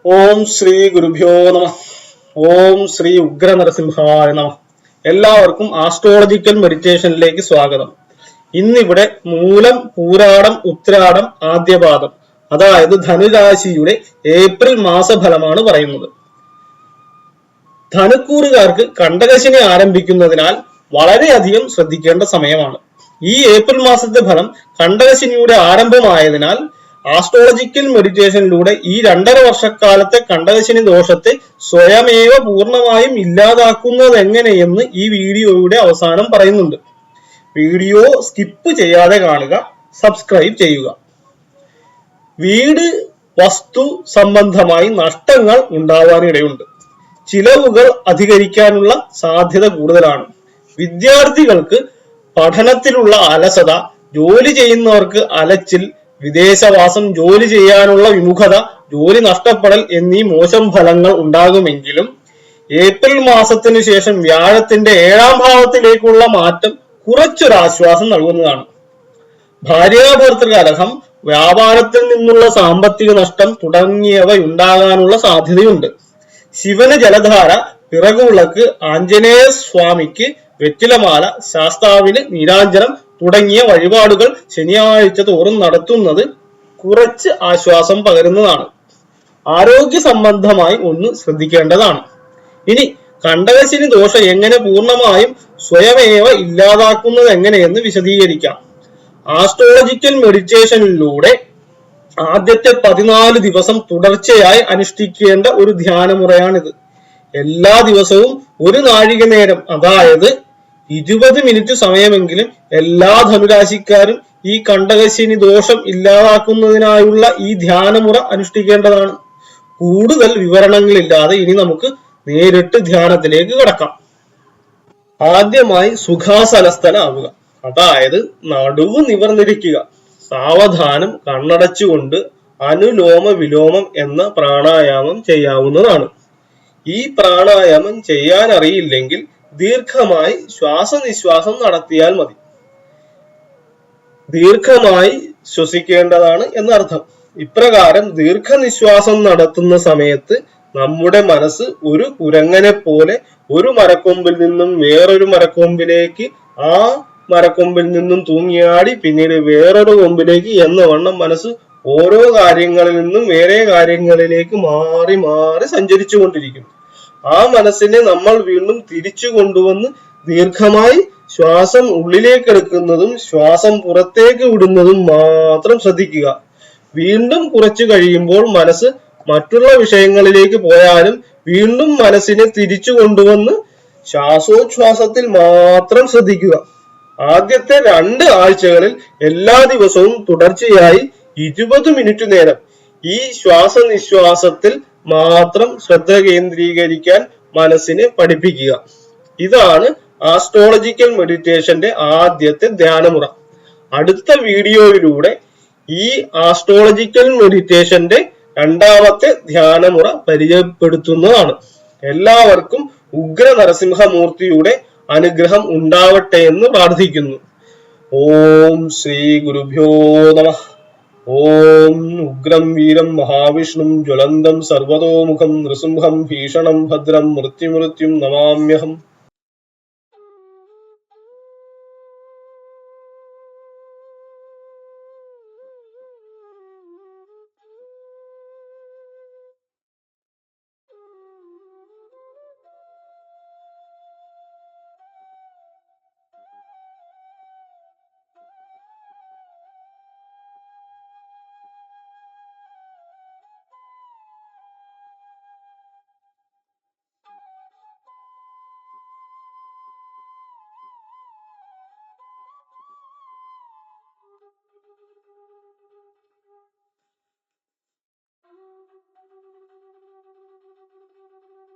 ഓം ശ്രീ ഗുരുഭ്യോ നമ. ഓം ശ്രീ ഉഗ്ര നരസിംഹായ നമ. എല്ലാവർക്കും ആസ്ട്രോളജിക്കൽ മെഡിറ്റേഷനിലേക്ക് സ്വാഗതം. ഇന്നിവിടെ മൂലം, പൂരാടം, ഉത്രാടം, ആദ്യപാദം, അതായത് ധനുരാശിയുടെ ഏപ്രിൽ മാസഫലമാണ് പറയുന്നത്. ധനുക്കൂറുകാർക്ക് കണ്ടകശനി ആരംഭിക്കുന്നതിനാൽ വളരെയധികം ശ്രദ്ധിക്കേണ്ട സമയമാണ്. ഈ ഏപ്രിൽ മാസത്തെ ഫലം കണ്ടകശനിയുടെ ആരംഭമായതിനാൽ ആസ്ട്രോളജിക്കൽ മെഡിറ്റേഷനിലൂടെ ഈ 2.5 വർഷക്കാലത്തെ കണ്ടകശനി ദോഷത്തെ സ്വയമേവ പൂർണ്ണമായും ഇല്ലാതാക്കുന്നത് എങ്ങനെയെന്ന് ഈ വീഡിയോയുടെ അവസാനം പറയുന്നുണ്ട്. വീഡിയോ സ്കിപ്പ് ചെയ്യാതെ കാണുക, സബ്സ്ക്രൈബ് ചെയ്യുക. വീട്, വസ്തു സംബന്ധമായി നഷ്ടങ്ങൾ ഉണ്ടാവാനിടയുണ്ട്. ചിലവുകൾ അധികരിക്കാനുള്ള സാധ്യത കൂടുതലാണ്. വിദ്യാർത്ഥികൾക്ക് പഠനത്തിലുള്ള അലസത, ജോലി ചെയ്യുന്നവർക്ക് അലച്ചിൽ, വിദേശവാസം, ജോലി ചെയ്യാനുള്ള വിമുഖത, ജോലി നഷ്ടപ്പെടൽ എന്നീ മോശം ഫലങ്ങൾ ഉണ്ടാകുമെങ്കിലും ഏപ്രിൽ മാസത്തിനു ശേഷം വ്യാഴത്തിന്റെ 7ാം ഭാവത്തിലേക്കുള്ള മാറ്റം കുറച്ചൊരാശ്വാസം നൽകുന്നതാണ്. ഭാര്യാഭർത്തൃ കലഹം, വ്യാപാരത്തിൽ നിന്നുള്ള സാമ്പത്തിക നഷ്ടം തുടങ്ങിയവ ഉണ്ടാകാനുള്ള സാധ്യതയുണ്ട്. ശിവന് ജലധാര, പിറകുവിളക്ക്, ആഞ്ജനേയ സ്വാമിക്ക് വെറ്റിലമാല, ശാസ്താവിന് നീരാഞ്ജനം തുടങ്ങിയ വഴിപാടുകൾ ശനിയാഴ്ച തോറും നടത്തുന്നത് കുറച്ച് ആശ്വാസം പകരുന്നതാണ്. ആരോഗ്യ സംബന്ധമായി ഒന്ന് ശ്രദ്ധിക്കേണ്ടതാണ്. ഇനി കണ്ടകശനി ദോഷം എങ്ങനെ പൂർണ്ണമായും സ്വയമേവ ഇല്ലാതാക്കുന്നത് എങ്ങനെയെന്ന് വിശദീകരിക്കാം. ആസ്ട്രോളജിക്കൽ മെഡിറ്റേഷനിലൂടെ ആദ്യത്തെ 14 ദിവസം തുടർച്ചയായി അനുഷ്ഠിക്കേണ്ട ഒരു ധ്യാനമുറയാണിത്. എല്ലാ ദിവസവും ഒരു നാഴിക നേരം, അതായത് 20 മിനിറ്റ് സമയമെങ്കിലും എല്ലാ ധനുരാശിക്കാരും ഈ കണ്ടകശനി ദോഷം ഇല്ലാതാക്കുന്നതിനായുള്ള ഈ ധ്യാനമുറ അനുഷ്ഠിക്കേണ്ടതാണ്. കൂടുതൽ വിവരണങ്ങളില്ലാതെ ഇനി നമുക്ക് നേരിട്ട് ധ്യാനത്തിലേക്ക് കടക്കാം. ആദ്യമായി സുഖാസനസ്ഥനാവുക, അതായത് നടുവ് നിവർന്നിരിക്കുക. സാവധാനം കണ്ണടച്ചുകൊണ്ട് അനുലോമ വിലോമം എന്ന പ്രാണായാമം ചെയ്യാവുന്നതാണ്. ഈ പ്രാണായാമം ചെയ്യാൻ അറിയില്ലെങ്കിൽ ദീർഘമായി ശ്വാസനിശ്വാസം നടത്തിയാൽ മതി. ദീർഘമായി ശ്വസിക്കേണ്ടതാണ് എന്നർത്ഥം. ഇപ്രകാരം ദീർഘനിശ്വാസം നടത്തുന്ന സമയത്ത് നമ്മുടെ മനസ്സ് ഒരു കുരങ്ങനെ പോലെ ഒരു മരക്കൊമ്പിൽ നിന്നും വേറൊരു മരക്കൊമ്പിലേക്ക്, ആ മരക്കൊമ്പിൽ നിന്നും തൂങ്ങിയാടി പിന്നീട് വേറൊരു കൊമ്പിലേക്ക് എന്ന വണ്ണം മനസ്സ് ഓരോ കാര്യങ്ങളിൽ നിന്നും വേറെ കാര്യങ്ങളിലേക്ക് മാറി മാറി സഞ്ചരിച്ചു കൊണ്ടിരിക്കും. ആ മനസ്സിനെ നമ്മൾ വീണ്ടും തിരിച്ചു കൊണ്ടുവന്ന് ദീർഘമായി ശ്വാസം ഉള്ളിലേക്ക് എടുക്കുന്നതും ശ്വാസം പുറത്തേക്ക് വിടുന്നതും മാത്രം ശ്രദ്ധിക്കുക. വീണ്ടും കുറച്ചു കഴിയുമ്പോൾ മനസ്സ് മറ്റുള്ള വിഷയങ്ങളിലേക്ക് പോയാലും വീണ്ടും മനസ്സിനെ തിരിച്ചു കൊണ്ടുവന്ന് ശ്വാസോച്ഛ്വാസത്തിൽ മാത്രം ശ്രദ്ധിക്കുക. ആദ്യത്തെ 2 ആഴ്ചകളിൽ എല്ലാ ദിവസവും തുടർച്ചയായി 20 മിനിറ്റ് നേരം ഈ ശ്വാസനിശ്വാസത്തിൽ മാത്രം ശ്രദ്ധ കേന്ദ്രീകരിക്കാൻ മനസ്സിനെ പഠിപ്പിക്കുക. ഇതാണ് ആസ്ട്രോളജിക്കൽ മെഡിറ്റേഷന്റെ ആദ്യത്തെ ധ്യാനമുറ. അടുത്ത വീഡിയോയിലൂടെ ഈ ആസ്ട്രോളജിക്കൽ മെഡിറ്റേഷന്റെ 2ാമത്തെ ധ്യാനമുറ പരിചയപ്പെടുത്തുന്നതാണ്. എല്ലാവർക്കും ഉഗ്ര നരസിംഹമൂർത്തിയുടെ അനുഗ്രഹം ഉണ്ടാവട്ടെ എന്ന് പ്രാർത്ഥിക്കുന്നു. ഓം ശ്രീ ഗുരുഭ്യോ നമ. ഓം ഉഗ്രം വീരം മഹാവിഷ്ണും ജ്വലന്തം സർവതോമുഖം നൃസിംഹം ഭീഷണം ഭദ്രം മൃത്യുമൃത്യും നമാമ്യഹം.